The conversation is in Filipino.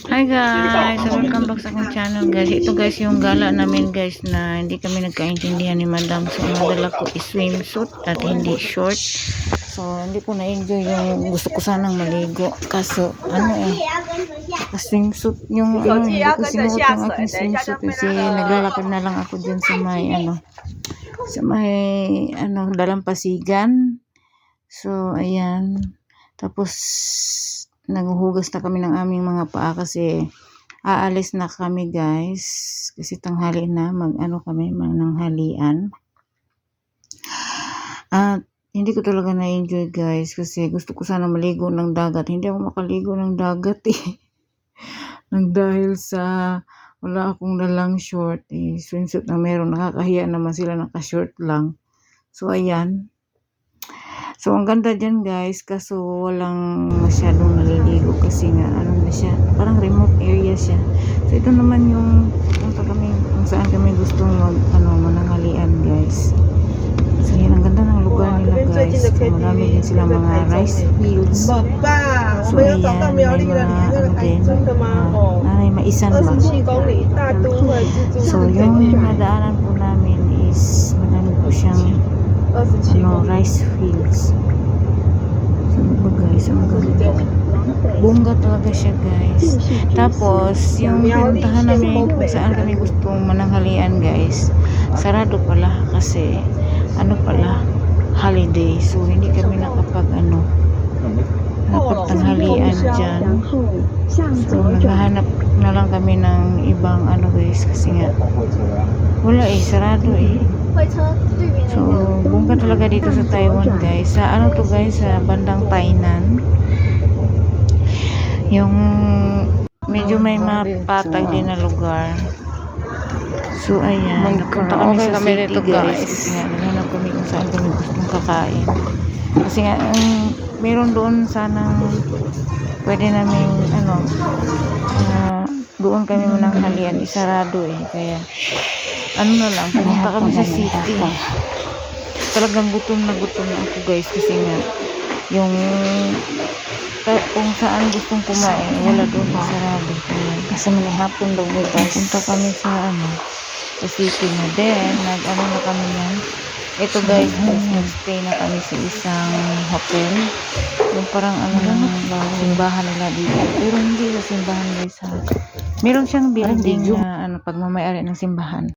Hi guys, welcome back sa akong channel guys. Ito guys yung gala namin guys na hindi kami nagkaintindihan ni madam. So nadala ko is swimsuit at hindi short. So hindi ko na-enjoy yung gusto ko sanang maligo. Kaso swimsuit yung hindi ko sinuot yung aking swimsuit kasi naglalakad na lang ako dyan sa may dalampasigan. So ayan. Tapos naghuhugas na kami ng aming mga paa kasi aalis na kami guys kasi tanghali na kami mananghalian. At hindi ko talaga na-enjoy guys kasi gusto ko sana maligo ng dagat. Hindi ako makaligo ng dagat nang dahil sa wala akong dalang short swimsuit na meron, nakakahiya naman sila naka-short lang. So ayan. So, ang ganda dyan guys, kaso walang masyadong naliligo kasi nga, na siya, parang remote area siya. So, ito naman yung kung saan kami gustong mananghalian guys. So, yan, ang ganda ng lugar nila guys. So, marami din sila mga rice fields. So, ayan, may mga, maisan ba? So, yung nadaanan po namin is, madami po siyang rice fields. So guys, ang ganda. Bongga talaga siya guys. Tapos yung pinuntahan namin kung saan kami gustong mananghalian guys, sarado pala kasi holiday. So hindi kami napagtanghalian dyan. So naghahanap na lang kami ng ibang guys kasi nga wala sarado So, bongga talaga dito sa Taiwan guys. Sa to guys, sa bandang Tainan. Yung medyo may mapatag din na lugar. So, ayan. Napunta kami sa city guys. Kasi nga, naghanap kami kung saan kami gustong kakain. Kasi nga, meron doon sanang pwede namin doon kami mananghalian. Isarado kaya na lang, pumunta kami sa city. Talagang gutom na ako guys kasi nga yung kung saan gustong kumain wala doon sarado. Kasi may hapon daw guys. Punta kami sa city na din. Na kami yan. Ito guys, nag-stay na kami sa isang hotel. Yung parang simbahan nila dito. Pero hindi sa simbahan guys meron siyang building na pagmamayari ng simbahan.